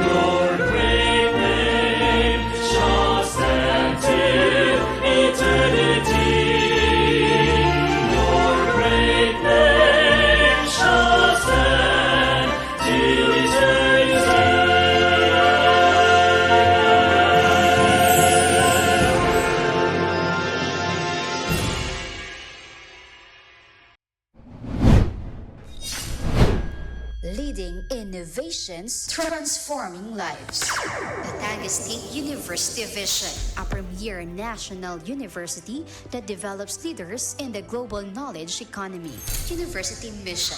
Your great name shall stand. Visions, transforming lives. Batangas State University Vision, a premier national university that develops leaders in the global knowledge economy. University Mission,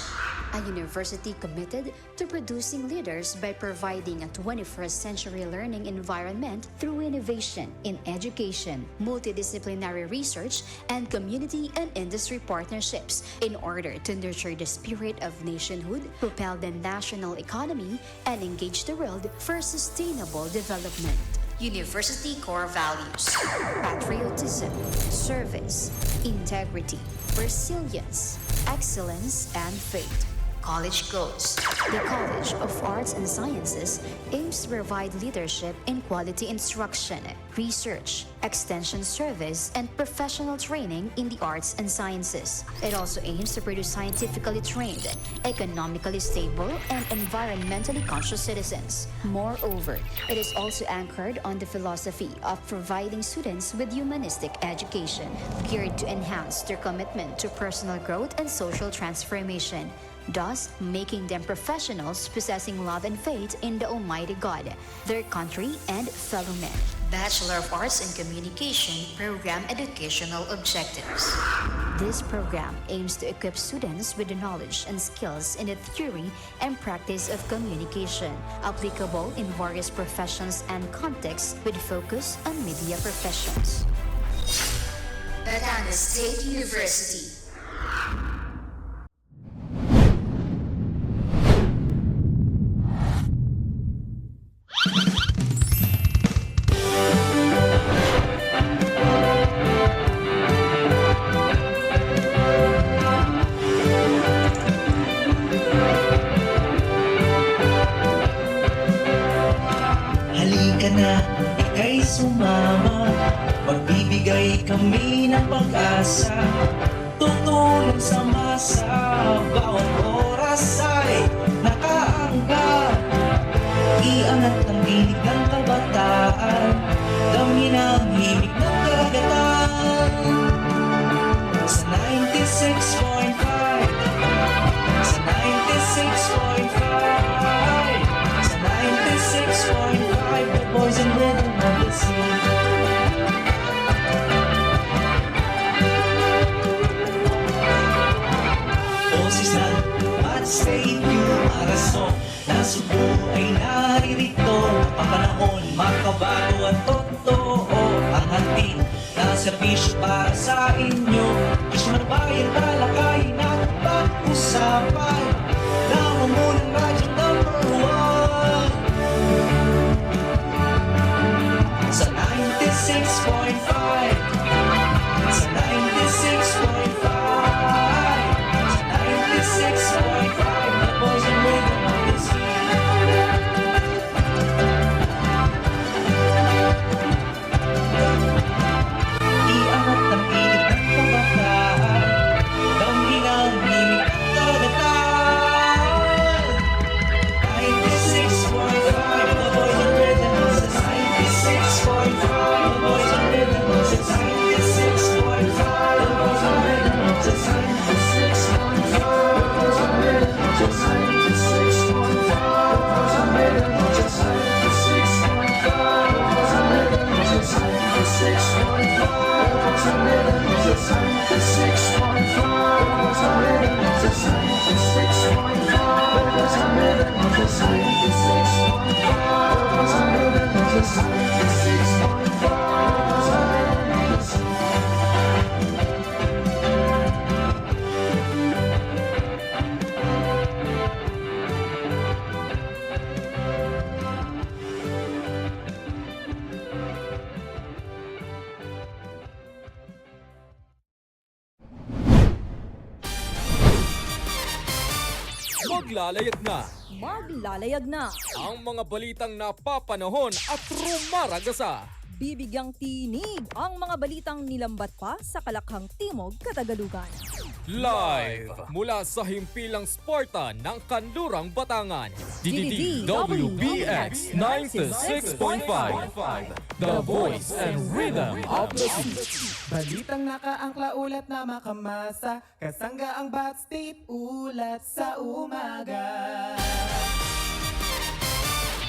a university committed to producing leaders by providing a 21st century learning environment through innovation in education, multidisciplinary research, and community and industry partnerships in order to nurture the spirit of nationhood, propel the national economy, and engage the world for sustainable development. University core values: patriotism, service, integrity, resilience, excellence, and faith. College goals. The College of Arts and Sciences aims to provide leadership in quality instruction, research, extension service, and professional training in the arts and sciences. It also aims to produce scientifically trained, economically stable, and environmentally conscious citizens. Moreover, it is also anchored on the philosophy of providing students with humanistic education, geared to enhance their commitment to personal growth and social transformation, thus making them professionals possessing love and faith in the Almighty God, their country, and fellow men. Bachelor of Arts in Communication Program Educational Objectives. This program aims to equip students with the knowledge and skills in the theory and practice of communication, applicable in various professions and contexts with focus on media professions. Batangas State University. Ika'y sumama, magbibigay kami ng pag-asa, tutulong sa masa, bawat oras ay nakaanggap. Iangat ang dinig ng kabataan, damhin ang himig ng karagatan. Sa 96.5, sa 96.5, sa 96.5, the boys and rhythm of the sea. Boses ng at state yung araso, na subo ay naririto. Papanahon, makabago at totoo ang hatid na serbisyo para sa inyo. Isang bayan, talakayin at pag-usapan, namamunang radyo number 1 sa 96.5, sa 96.5, sa 96.5, the boys and rhythm of the sea. Iangat ang inig ng kabataan, damhin ang himig ng karagatan. 96.5, the boys and rhythm of the sea. 96.5, the boys and rhythm of the sea. 96.5, the boys and rhythm of the sea. 96.5, the boys and rhythm of the sea. 96.5, the boys and rhythm of the sea. 96.5, the boys and rhythm of the sea. 96.5, the boys and rhythm of the sea. 96.5, the boys and rhythm of the sea. 96.5, the boys and rhythm of the sea. 96.5, the boys and rhythm of the sea. 96.5, the boys and rhythm of the sea. Maglalayag na Maglalayag na. ang mga balitang napapanahon at rumaragasa. Bibigyang tinig ang mga balitang nilambat pa sa Kalakhang Timog, Katagalugan. Live mula sa himpilang Sparta ng Kanlurang, Batangan. DDDWBX 96.5, The Voice and Rhythm of the Sea. Balitang nakaangkla ulat na makamasa, kasangga ang Bat State ulat sa umaga.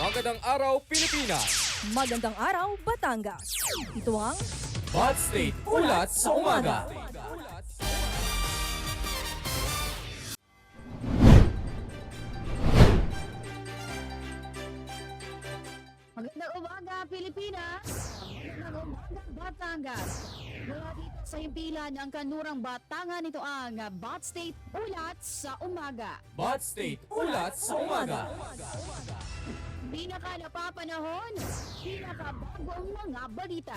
Magandang araw, Pilipinas! Magandang araw, Batangas. Ito ang Bud State Ulat sa Umaga. Magandang umaga, Pilipinas! Magandang umaga, Batangas! Mula dito sa himpilan ng kanurang Batangan, ito ang Bud State Ulat sa Umaga. Bud State Ulat sa Umaga. Pinaka napapanahon, pinakabagong mga balita.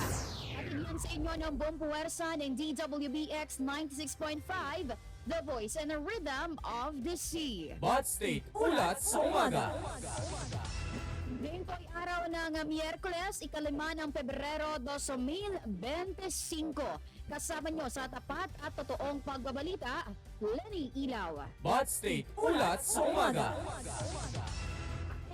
At yan sa inyo ng buong puwersa ng DWBX 96.5, The Voice and the Rhythm of the Sea. Bud State Ulat sa Umaga. Ngayon po ay araw ng Miyerkules, ikalima ng Pebrero 2025. Kasama nyo sa tapat at totoong pagbabalita, Lenny Ilaw. Bud State Ulat sa Umaga.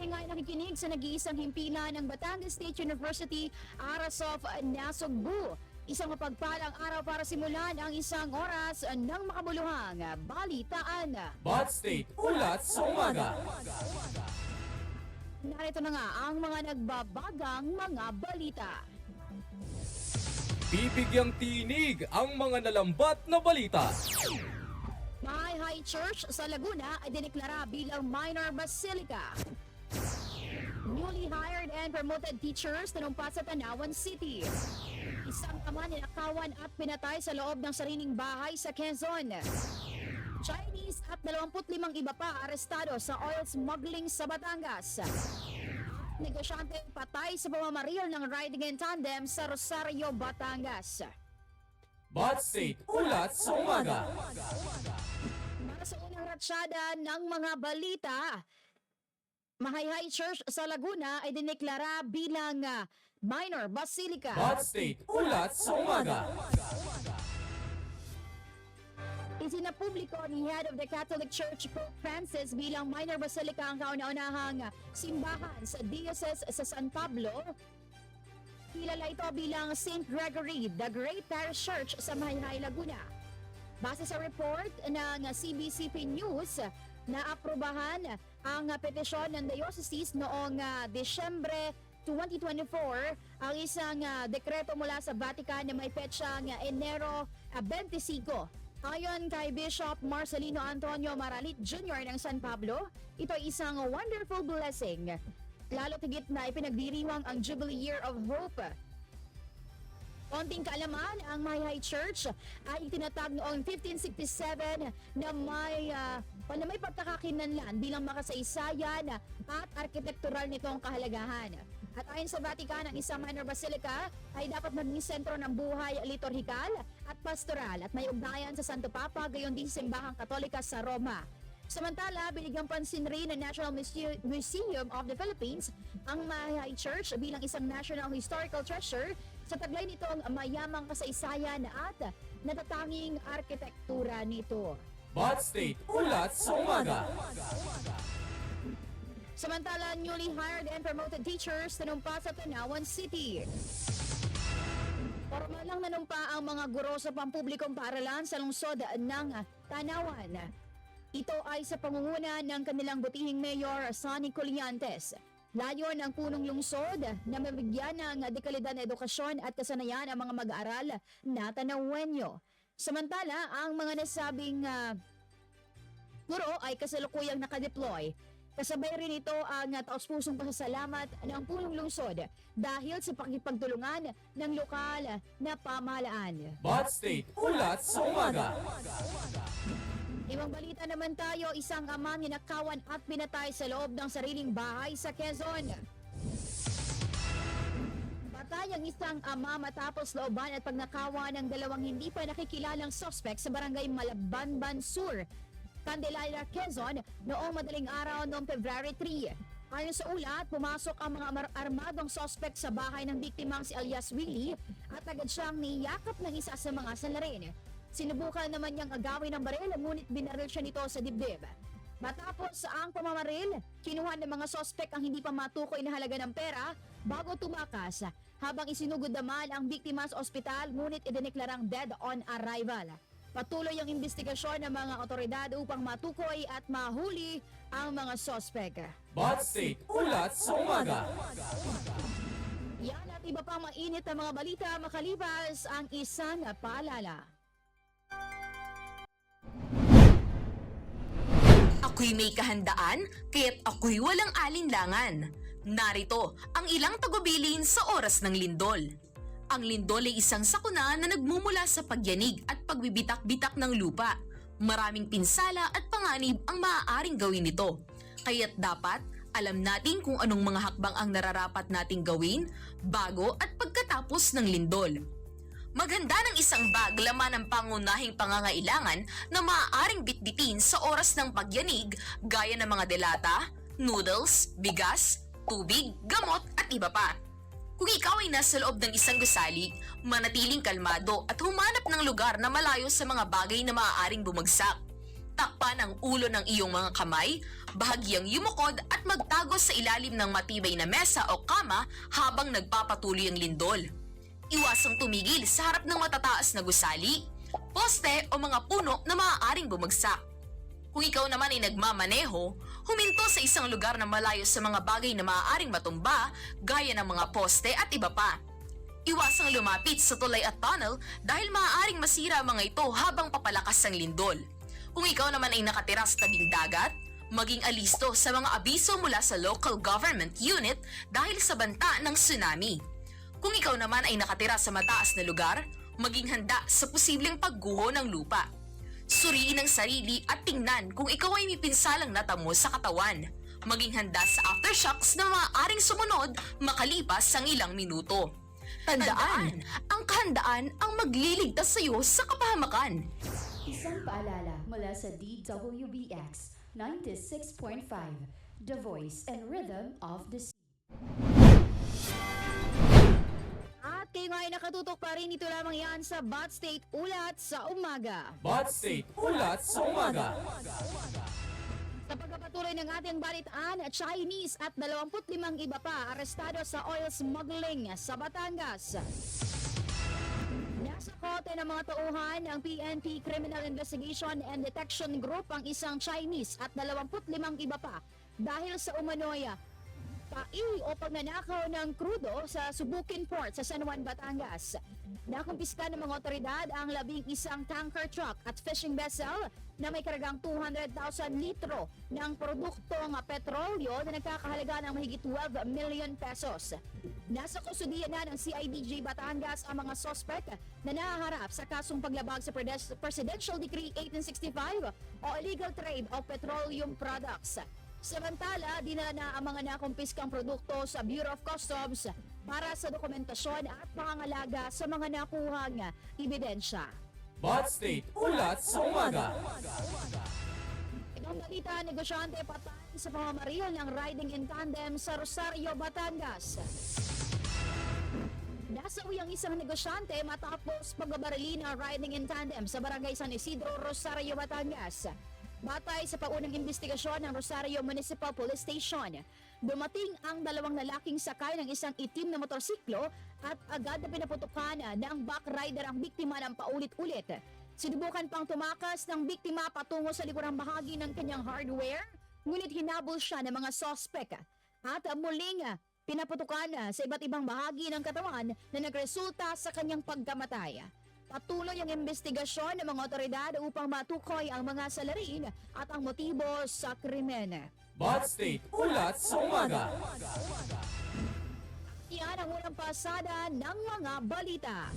Ay nga nakikinig sa nag-iisang himpilan ng Batangas State University, Aras of Nasugbu. Isang mapagpalang araw para simulan ang isang oras ng makabuluhang balitaan. Bud State Ulat sa Umaga. Narito na nga ang mga nagbabagang mga balita. Bibigyang tinig ang mga nalambat na balita. Mahay High Church sa Laguna ay diniklara bilang minor basilica. Newly hired and promoted teachers tanumpa sa Tanawan City. Isang ama ninakawan at pinatay sa loob ng sariling bahay sa Quezon. Chinese at 25 iba pa arestado sa oil smuggling sa Batangas. Negosyante patay sa pamamaril ng riding in tandem sa Rosario, Batangas. Bud State Ulat sa Umaga. Para sa unang ratsyada ng mga balita, Mahay High Church sa Laguna ay dineklara bilang minor basilica. Bud State Ulat sa Umaga. Isinapubliko ni Head of the Catholic Church Pope Francis bilang minor basilica ang kauna-unahang simbahan sa Diocese sa San Pablo. Kilala ito bilang St. Gregory, the Great Parish Church sa Mahayhay, Laguna. Base sa report ng CBCP News, naaprubahan ang petisyon ng diocese noong Desyembre 2024 ang isang dekreto mula sa Vatican na may petsang Enero 25. Ayon kay Bishop Marcelino Antonio Maralit Jr. ng San Pablo, ito ay isang wonderful blessing. Lalo tigit na ipinagdiriwang ang Jubilee Year of Hope. Konting kaalaman, ang Mahay Church ay itinatag noong 1567 na may pagkakakinlanlan bilang makasaysayan at arkitektural nitong kahalagahan. At ayon sa Vatican, ang isang minor basilica ay dapat maging sentro ng buhay liturhikal at pastoral at may ugnayan sa Santo Papa, gayon din sa Simbahang Katolika sa Roma. Samantala, binigyang pansin rin ng National Museum of the Philippines ang Mahay Church bilang isang National Historical Treasure sa taglay nitong mayamang kasaysayan at natatanging arkitektura nito. Bud State Ulat sa Umaga. Samantala, newly hired and promoted teachers tanumpa sa Tanawan City. Formal lang nanumpa ang mga guro sa pampublikong paaralan sa lungsod ng Tanawan. Ito ay sa pangunguna ng kanilang butihing Mayor Sonny Colliantes. Layon ng punong lungsod na mabigyan ng dekalidad na edukasyon at kasanayan ang mga mag-aaral na Tanawenyo. Samantala, ang mga nasabing guro ay kasalukuyang nakadeploy. Kasabay rin ito ang taos-pusong pasasalamat ng punong lungsod dahil sa pakipagtulungan ng lokal na pamahalaan. Bud State Ulat sa Umaga. Ibang balita naman tayo, isang ama ninakawan at pinatay sa loob ng sariling bahay sa Quezon. Patay ang isang ama matapos looban at pagnakawan ng dalawang hindi pa nakikilalang suspect sa barangay Malabanban Sur, Candelaria, Quezon noong madaling araw noong February 3. Ayon sa ulat, pumasok ang mga armadong suspect sa bahay ng biktimang si alias Willie at agad siyang niyakap ng isa sa mga salarin. Sinubukan naman niyang agawin ng baril ngunit binaril siya nito sa dibdib. Matapos ang pamamaril, kinuha ng mga suspect ang hindi pa matukoy na halaga ng pera bago tumakas habang isinugod naman ang biktima sa ospital ngunit idineklarang dead on arrival. Patuloy ang investigasyon ng mga otoridad upang matukoy at mahuli ang mga sospek. Bot State Ulat sa Umaga. Yan at iba pang mainit na mga balita makalipas ang isang paalala. Ako'y may kahandaan, kaya't ako'y walang alinlangan. Narito ang ilang tagubilin sa oras ng lindol. Ang lindol ay isang sakuna na nagmumula sa pagyanig at pagbibitak-bitak ng lupa. Maraming pinsala at panganib ang maaaring gawin nito. Kaya't dapat alam natin kung anong mga hakbang ang nararapat nating gawin bago at pagkatapos ng lindol. Maghanda ng isang bag laman ng pangunahing pangangailangan na maaaring bitbitin sa oras ng pagyanig gaya ng mga delata, noodles, bigas, tubig, gamot at iba pa. Kung ikaw ay nasa loob ng isang gusali, manatiling kalmado at humanap ng lugar na malayo sa mga bagay na maaaring bumagsak. Takpan ang ulo ng iyong mga kamay, bahagyang yumukod at magtago sa ilalim ng matibay na mesa o kama habang nagpapatuloy ang lindol. Iwasang tumigil sa harap ng matataas na gusali, poste o mga puno na maaaring bumagsak. Kung ikaw naman ay nagmamaneho, huminto sa isang lugar na malayo sa mga bagay na maaaring matumba gaya ng mga poste at iba pa. Iwasang lumapit sa tulay at tunnel dahil maaaring masira ang mga ito habang papalakas ang lindol. Kung ikaw naman ay nakatira sa tabing dagat, maging alisto sa mga abiso mula sa local government unit dahil sa banta ng tsunami. Kung ikaw naman ay nakatira sa mataas na lugar, maging handa sa posibleng pagguho ng lupa. Suriin ang sarili at tingnan kung ikaw ay may pinsalang natamo sa katawan. Maging handa sa aftershocks na maaaring sumunod makalipas ang ilang minuto. Tandaan, ang kahandaan ang magliligtas sa iyo sa kapahamakan. Isang paalala mula sa DWBX 96.5, The Voice and Rhythm of the Sea. At kayo nga ay nakatutok pa rin, ito lamang yan sa Bot State Ulat sa Umaga. Bot State Ulat sa Umaga. Sa pagpapatuloy ng ating balitaan, Chinese at 25 iba pa arestado sa oil smuggling sa Batangas. Nasa kote ng mga tauhan ng PNP Criminal Investigation and Detection Group ang isang Chinese at 25 iba pa dahil sa umano'y pai o pagnanakaw ng krudo sa Subukin Port sa San Juan, Batangas. Nakumpiska ng mga otoridad ang 11 tanker truck at fishing vessel na may karagang 200,000 litro ng produktong petrolyo na nagkakahalaga ng mahigit 12 million pesos. Nasa kusudian na ng CIDG Batangas ang mga suspect na nahaharap sa kasong paglabag sa Presidential Decree 1865 o illegal trade of petroleum products. Samantala, dinala na ang mga nakumpiskang produkto sa Bureau of Customs para sa dokumentasyon at pangangalaga sa mga nakuhang ebidensya. Bot State Ulat sa Umaga. Ibang balita, negosyante patay sa pamamaril ng riding in tandem sa Rosario, Batangas. Nasawi ang isang negosyante matapos pagbabarili ng riding in tandem sa Barangay San Isidro, Rosario, Batangas. Batay sa paunang investigasyon ng Rosario Municipal Police Station, dumating ang dalawang lalaking sakay ng isang itim na motorsiklo at agad na pinaputukan ng back rider ang biktima ng paulit-ulit. Sinubukan pang tumakas ng biktima patungo sa likurang bahagi ng kanyang hardware, ngunit hinabol siya ng mga sospek at muling pinaputukan sa iba't ibang bahagi ng katawan na nagresulta sa kanyang pagkamatay. Patuloy ang investigasyon ng mga otoridad upang matukoy ang mga salarin at ang motibo sa krimen. Bot State Ulat sa Umaga. Yan ang unang pasada ng mga balita.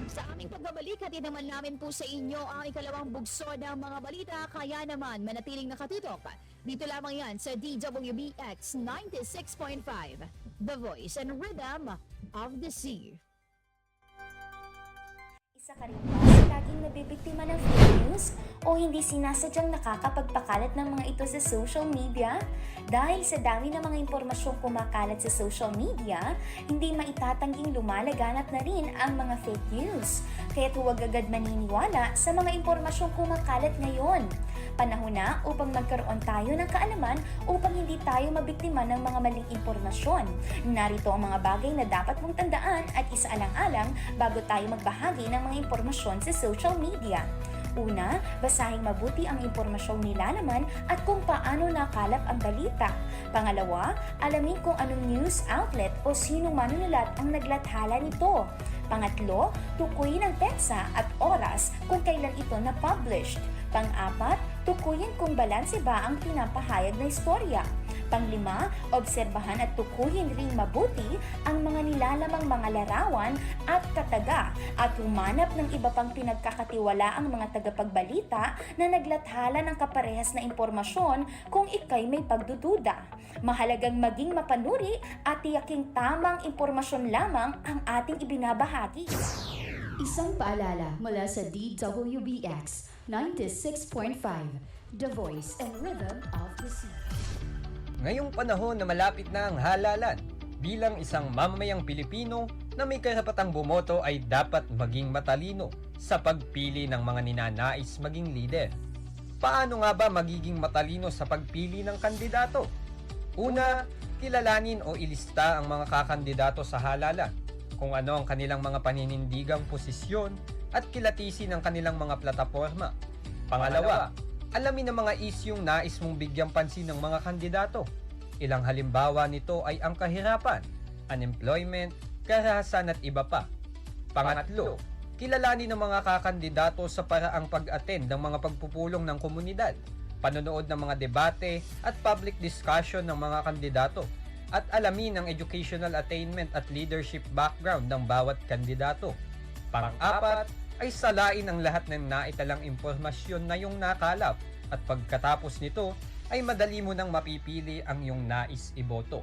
Sa aming pagbabalik, hatid naman namin po sa inyo ang ikalawang bugso ng mga balita, kaya naman manatiling nakatutok. Dito lamang yan sa DWBX 96.5, The Voice and Rhythm of the Sea. Isa ka rin ba sa laging nabibiktima ng fake news o hindi sinasadyang nakakapagpakalat ng mga ito sa social media? Dahil sa dami ng mga impormasyong kumakalat sa social media, hindi maitatangging lumalaganap na rin ang mga fake news. Kaya't huwag agad maniniwala sa mga impormasyong kumakalat ngayon. Panahon na upang magkaroon tayo ng kaalaman upang hindi tayo mabiktima ng mga maling impormasyon. Narito ang mga bagay na dapat mong tandaan at isaalang-alang bago tayo magbahagi ng mga impormasyon sa social social media. Una, basahing mabuti ang impormasyong nilalaman at kung paano nakalap ang balita. Pangalawa, alamin kung anong news outlet o sinong manunulat ang naglathala nito. Pangatlo, tukuyin ang petsa at oras kung kailan ito na-published. Pang-apat, tukuyin kung balanse ba ang pinapahayag na istorya. Panglima, obserbahan at tukuyin ring mabuti ang mga nilalamang mga larawan at kataga at humanap ng iba pang pinagkakatiwalaang mga tagapagbalita na naglathala ng kaparehas na impormasyon kung ikay may pagdududa. Mahalagang maging mapanuri at tiyaking tamang impormasyon lamang ang ating ibinabahagi. Isang paalala mula sa DWBX 96.5, The Voice and Rhythm of the Sea. Ngayong panahon na malapit na ang halalan, bilang isang mamamayang Pilipino na may karapatang bumoto ay dapat maging matalino sa pagpili ng mga ninanais maging leader. Paano nga ba magiging matalino sa pagpili ng kandidato? Una, kilalanin o ilista ang mga kakandidato sa halalan, kung ano ang kanilang mga paninindigang posisyon at kilatisin ang kanilang mga plataporma. Pangalawa, alamin ang mga isyung nais mong bigyang pansin ng mga kandidato. Ilang halimbawa nito ay ang kahirapan, unemployment, karahasan at iba pa. Pangatlo, kilalanin ang mga kakandidato sa paraang pag-attend ng mga pagpupulong ng komunidad, panonood ng mga debate at public discussion ng mga kandidato, at alamin ang educational attainment at leadership background ng bawat kandidato. Pang-apat, ay salain ang lahat ng naitalang impormasyon na iyong nakalap at pagkatapos nito ay madali mo nang mapipili ang iyong nais iboto.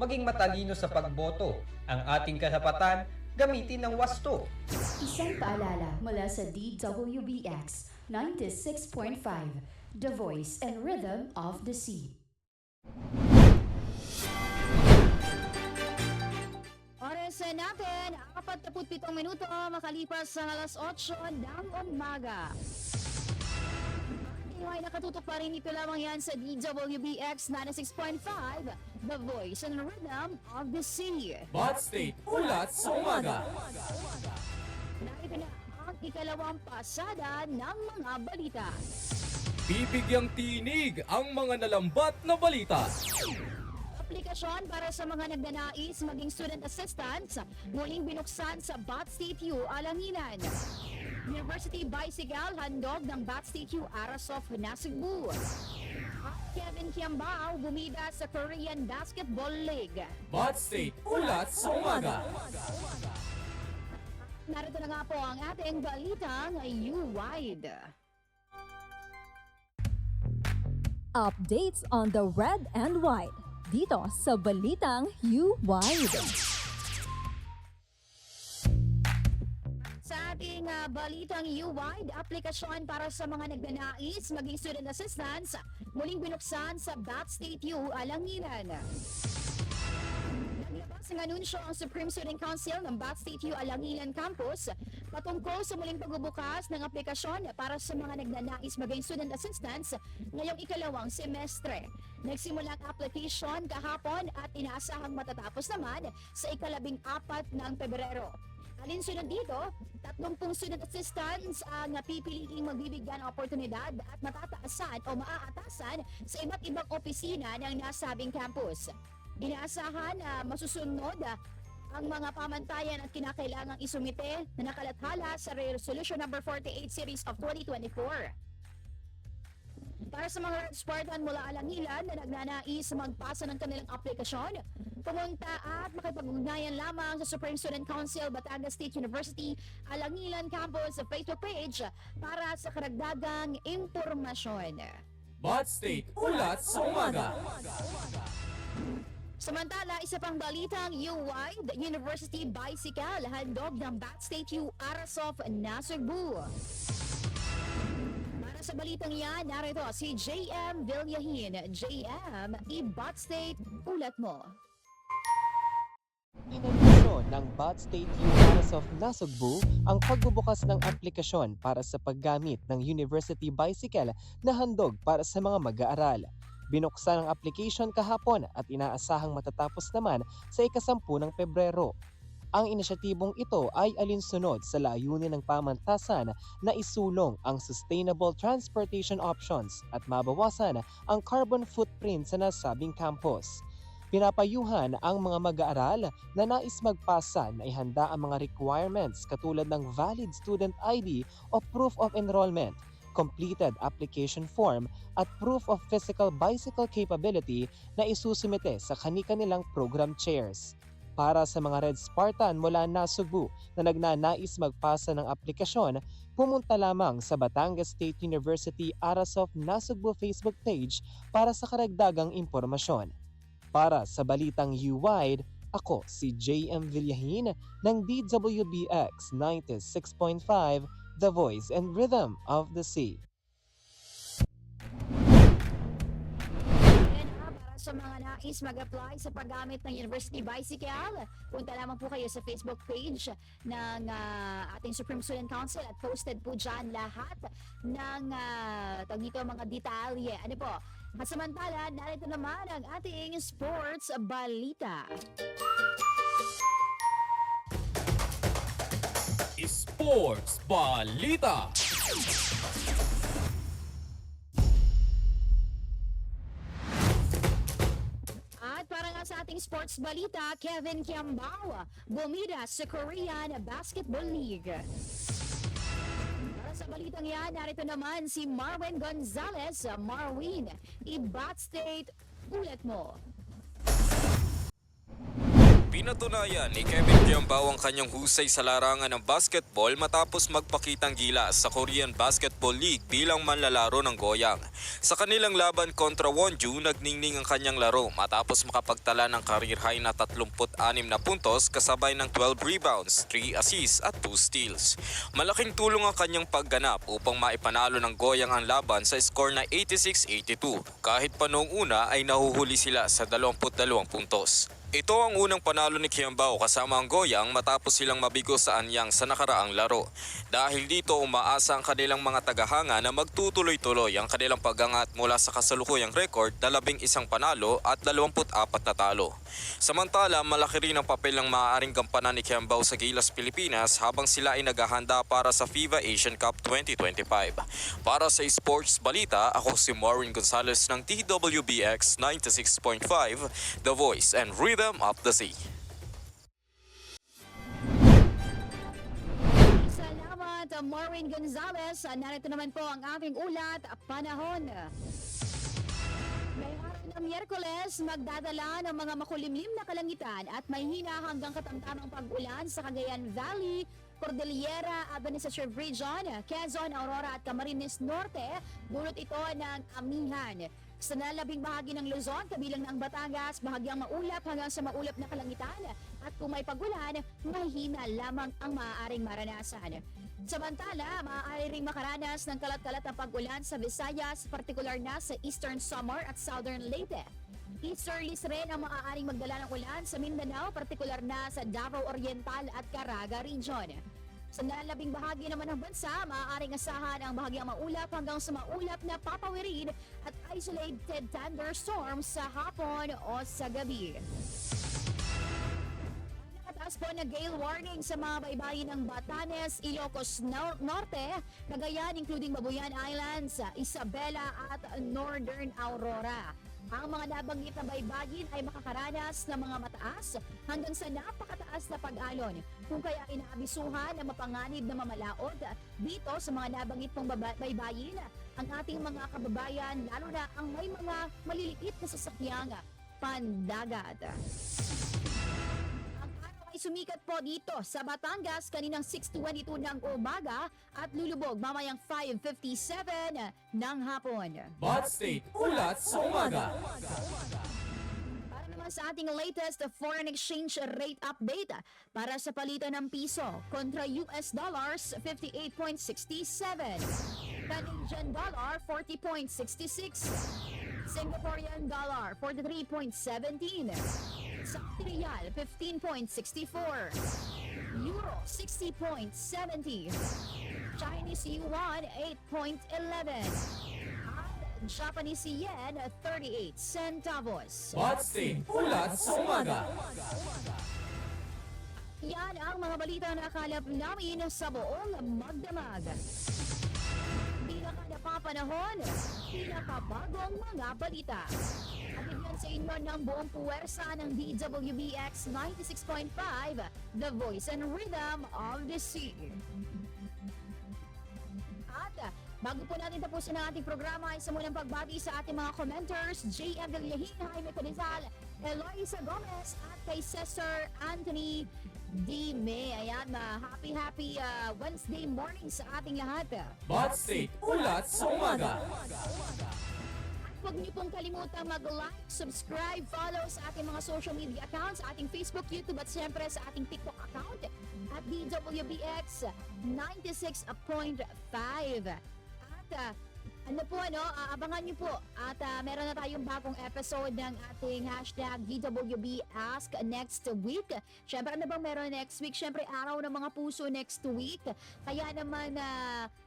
Maging matalino sa pagboto, ang ating karapatan, gamitin ng wasto. Isang paalala mula sa DWBX 96.5, The Voice and Rhythm of the Sea. Oras natin, 47 minuto makalipas sa alas 8 ng umaga. Ay nakatutok pa rin ito lamang yan sa DWBX 96.5, The Voice and Rhythm of the Sea. Bot State Ulat sa Umaga. Narito na ang ikalawang pasada ng mga balita. Bibigyang tinig ang mga nalambat na balita. Aplikasyon para sa mga nagnanais maging student assistants muling binuksan sa Bat State U, Alanginan. University Bicycle handog ng Bat State U, Arasof, Nasugbu. At Kevin Kiambao bumida sa Korean Basketball League. Bot State Ulat sa Umaga. Narito na nga po ang ating balitang U-Wide. Updates on the red and white dito sa Balitang U-Wide. Sa ating balitang U-Wide, aplikasyon para sa mga nagnanais maging student assistants muling binuksan sa Bat State U, Alanginan. Naglabas ng anunsyo ang Supreme Student Council ng Bat State U, Alanginan Campus patungkol sa muling pagbubukas ng aplikasyon para sa mga nagnanais maging student assistants ngayong ikalawang semestre. Nagsimula ang application kahapon at inaasahang matatapos naman sa ika-14 ng Pebrero. Alinsunod dito, 30 student assistants ang pipiliing magbibigyan ng oportunidad at matataasan o maaatasan sa iba't ibang opisina ng nasabing campus. Inaasahan na masusunod ang mga pamantayan at kinakailangang isumite na nakalathala sa Resolution No. 48 Series of 2024. Para sa mga Red Spartan mula Alangilan na nagnanais magpasa ng kanilang aplikasyon, pumunta at makipag-ugnayan lamang sa Supreme Student Council Batangas State University Alangilan Campus sa Facebook page para sa karagdagang impormasyon. Bot State Ulat sa Umaga. Samantala, isa pang balitang U-Wide, University Bicycle handog ng Bat State U, Arasof, Nasugbu. Para sa balitang yan, narito si JM Villahin. JM, i-Bat State, ulat mo. Inanunsyo ng Bat State U Arasof Nasugbu ang pagbubukas ng aplikasyon para sa paggamit ng University Bicycle na handog para sa mga mag-aaral. Binuksan ang application kahapon at inaasahang matatapos naman sa ika-10 ng Pebrero. Ang inisyatibong ito ay alinsunod sa layunin ng pamantasan na isulong ang sustainable transportation options at mabawasan ang carbon footprint sa nasabing campus. Pinapayuhan ang mga mag-aaral na nais magpasa na ihanda ang mga requirements katulad ng valid student ID o proof of enrollment, completed application form at proof of physical bicycle capability na isusumite sa kani-kanilang program chairs. Para sa mga Red Spartan mula Nasugbu na nagnanais magpasa ng aplikasyon, pumunta lamang sa Batangas State University Aras of Nasugbu Facebook page para sa karagdagang impormasyon. Para sa Balitang U-Wide, ako si JM Villahin ng DWBX 96.5, The Voice and Rhythm of the Sea. Sa mga nais mag-apply sa paggamit ng University Bicycle, punta lamang po kayo sa Facebook page ng ating Supreme Student Council at posted po dyan lahat ng mga detalye. Ano po? At samantala, narito naman ang ating sports balita. Sports Balita. Para nga sa ating sports balita, Kevin Kiambao bumida sa Korean Basketball League. Para sa balitang yan, narito naman si Marwin Gonzalez. Marwin, i-Bat State ulit mo. Pinatunayan ni Kevin Kiambao ang kanyang husay sa larangan ng basketball matapos magpakitang gilas sa Korean Basketball League bilang manlalaro ng goyang. Sa kanilang laban kontra Wonju, nagningning ang kanyang laro matapos makapagtala ng career high na 36 na puntos kasabay ng 12 rebounds, 3 assists at 2 steals. Malaking tulong ang kanyang pagganap upang maipanalo ng goyang ang laban sa score na 86-82 kahit pa noong una ay nahuhuli sila sa 22 puntos. Ito ang unang panalo ni Kiambao kasama ang goyang matapos silang mabigo sa anyang sa nakaraang laro. Dahil dito umaasa ang kanilang mga tagahanga na magtutuloy-tuloy ang kanilang pag-angat mula sa kasalukuyang record na 11 panalo at 24 na talo. Samantala, malaki rin ang papel ng maaaring gampanan ni Kiambao sa Gilas Pilipinas habang sila ay naghahanda para sa FIBA Asian Cup 2025. Para sa Sports Balita, ako si Maureen Gonzalez ng DWBX 96.5, The Voice and Rhythm of the Sea. Salamat, Maureen Gonzalez. Narito naman po ang ating ulat, panahon. May araw ng Miyerkules, magdadala ng mga makulimlim na kalangitan at may hina hanggang katamtamang pag-ulan sa Cagayan Valley, Cordillera, Administrative Region, Quezon, Aurora at Camarines Norte. Dulot ito ng amihan. Sa nalabing bahagi ng Luzon, kabilang ng Batangas, bahagyang maulap hanggang sa maulap na kalangitan. At kung may pag-ulan, mahina lamang ang maaaring maranasan. Samantala, maaari ring makaranas ng kalat-kalat na pag-ulan sa Visayas, partikular na sa Eastern Samar at Southern Leyte. Easterlies rin ang maaaring magdala ng ulan sa Mindanao, partikular na sa Davao Oriental at Caraga Region. Sa nalabing bahagi naman ng bansa, maaaring asahan ang bahagyang maulap hanggang sa maulap na papawirin at isolated thunderstorms sa hapon o sa gabi. Nakataas po na gale warning sa mga baybayin ng Batanes, Ilocos Norte, Cagayan including Babuyan Islands, Isabela at Northern Aurora. Ang mga nabanggit na baybayin ay makakaranas ng mga mataas hanggang sa napakataas na pag-alon. Kung kaya inaabisuhan na mapanganib na mamalaod dito sa mga nabanggit pong baybayin ang ating mga kababayan, lalo na ang may mga maliliit na sasakyang pandagat. Ay sumikat po dito sa Batangas kaninang 6:22 ng umaga at lulubog mamayang 5:57 ng hapon. Bat State ulat sa umaga. Para naman sa ating latest foreign exchange rate update, para sa palitan ng piso kontra US dollars 58.67, Canadian dollar 40.66, Singaporean dollar 43.17, Saudi Riyal 15.64, Euro 60.70, Chinese Yuan 8.11, at Japanese Yen 38 centavos. Bat State ulat sa umaga. Yan ang mga balita na nakalap namin sa buong magdamag. Pinaka-napapanahon, pinaka-bagong mga balita. Atid yan sa inyo ng buong puwersa ng DWBX 96.5, The Voice and Rhythm of the Sea. At bago po natin tapusin ang ating programa, isa munang pagbati sa ating mga commenters, J.M. Villahin, Jaime Codizal, Eloisa Gomez, at kay Cesar Anthony D. May. Ayan, happy Wednesday morning sa ating lahat. Bot State Ulat sa Umaga. Huwag niyo pong kalimutang mag-like, subscribe, follow sa ating mga social media accounts, ating Facebook, YouTube at siyempre sa ating TikTok account at DWBX 96.5. At abangan niyo po at meron na tayong bagong episode ng ating hashtag DWB Ask next week. Siyempre, ano bang meron next week? Siyempre, araw ng mga puso next week. Kaya naman,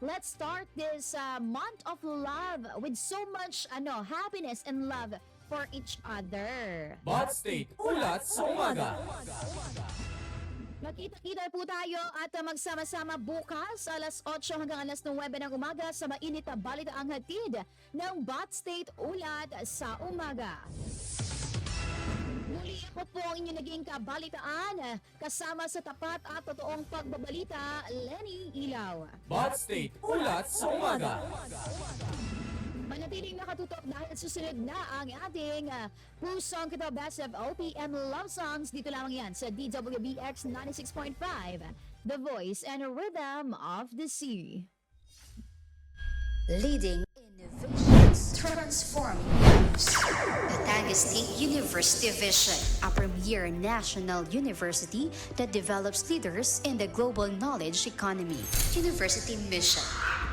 let's start this month of love with so much happiness and love for each other. Bot State Ulat sa Umaga. Magkita-kita po tayo at magsama-sama bukas alas 8 hanggang alas 9 ng umaga sa mainit na balitaang hatid ng Bot State Ulat sa Umaga. Muli ako po ang inyong naging kabalitaan kasama sa tapat at totoong pagbabalita, Lenny Ilaw. Bot State Ulat sa Umaga. Manatiling nakatutok dahil susunod na ang ating pusong kita best of OPM love songs. Dito lamang yan sa DWBX 96.5, The Voice and Rhythm of the Sea. Leading innovations, transforming lives. Batangas State University Vision, a premier national university that develops leaders in the global knowledge economy. University Mission,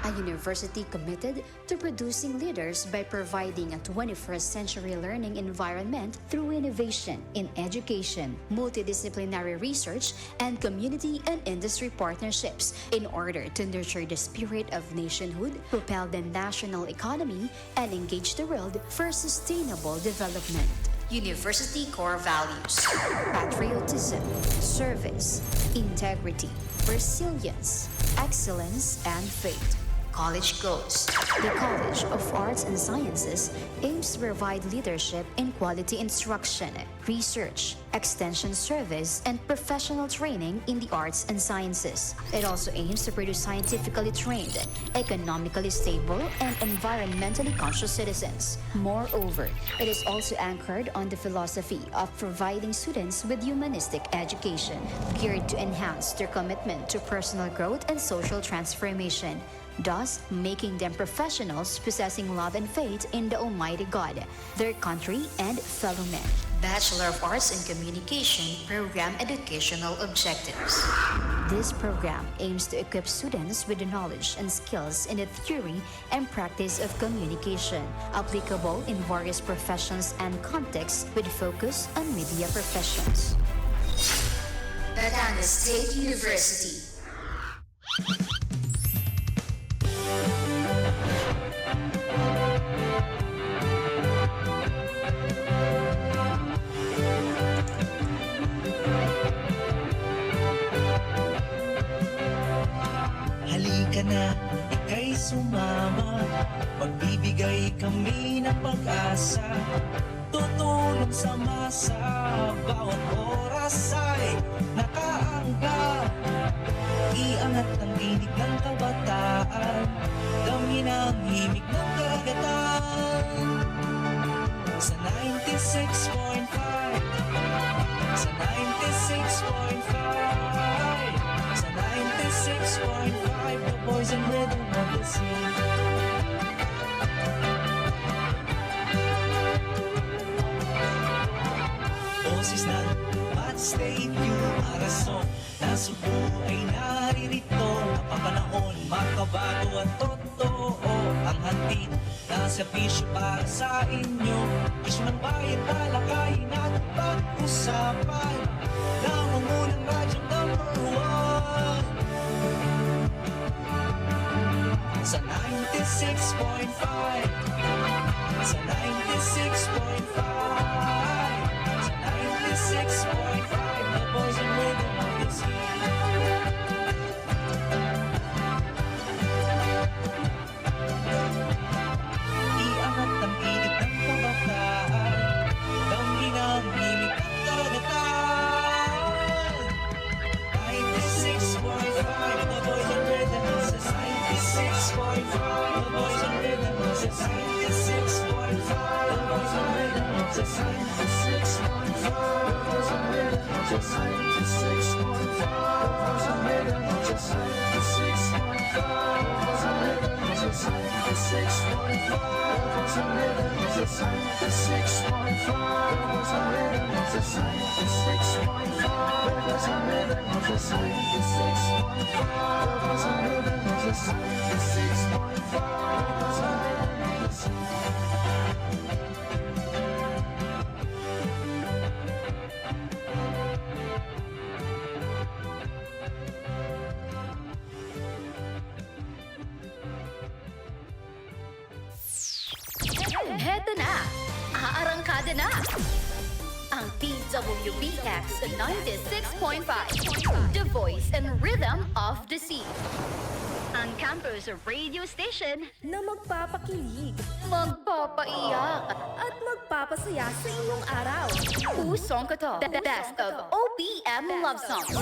a university committed to producing leaders by providing a 21st century learning environment through innovation in education, multidisciplinary research, and community and industry partnerships in order to nurture the spirit of nationhood, propel the national economy, and engage the world for sustainable development. University core values: patriotism, service, integrity, resilience, excellence, and faith. College goals. The College of Arts and Sciences aims to provide leadership in quality instruction, research, extension service, and professional training in the arts and sciences. It also aims to produce scientifically trained, economically stable, and environmentally conscious citizens. Moreover, it is also anchored on the philosophy of providing students with humanistic education, geared to enhance their commitment to personal growth and social transformation, thus making them professionals possessing love and faith in the Almighty God, their country, and fellow men. Bachelor of Arts in Communication Program Educational Objectives. This program aims to equip students with the knowledge and skills in the theory and practice of communication, applicable in various professions and contexts with focus on media professions. Batangas State University. Halika na, ika'y sumama. Magbibigay kami ng pag-asa. Tutulong sa masa. Bawat oras ay nakaangka. Iangat ang tinig ng kabataan. Dami ng himig ng karagatan. Sa 96.5, sa 96.5, sa 96.5, The Voice and Rhythm of the Sea. Boses ng Bot State Arason, na Subo ay naririto. Napapanahon, makabago at totoo. Ang hatid na serbisyo para sa inyo. Isyo ng bayan, talakayin at pag-usapan. Nangungunang radyong #1 sa 96.5, sa 96.5, sa 96.5, The Voice and Rhythm of the Sea. Heto na! Aarangkada na! Ang DWBX 96.5, The Voice and Rhythm of the Sea. Ang campus radio station Na magpapakilig magpapaiyak at magpapasaya sa inyong araw. Pusong ko to. The best of OPM love songs.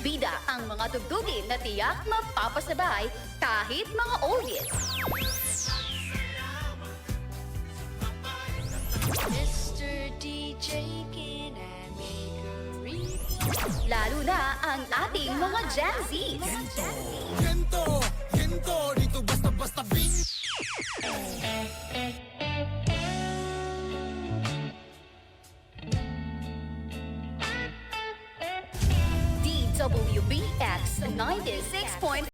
Bida ang mga tugtugin na tiyak mapapasabay kahit mga oldies. Mr. DJ, can I make a request? Lalo na ang ating mga Gen Zs. DWBX 96.5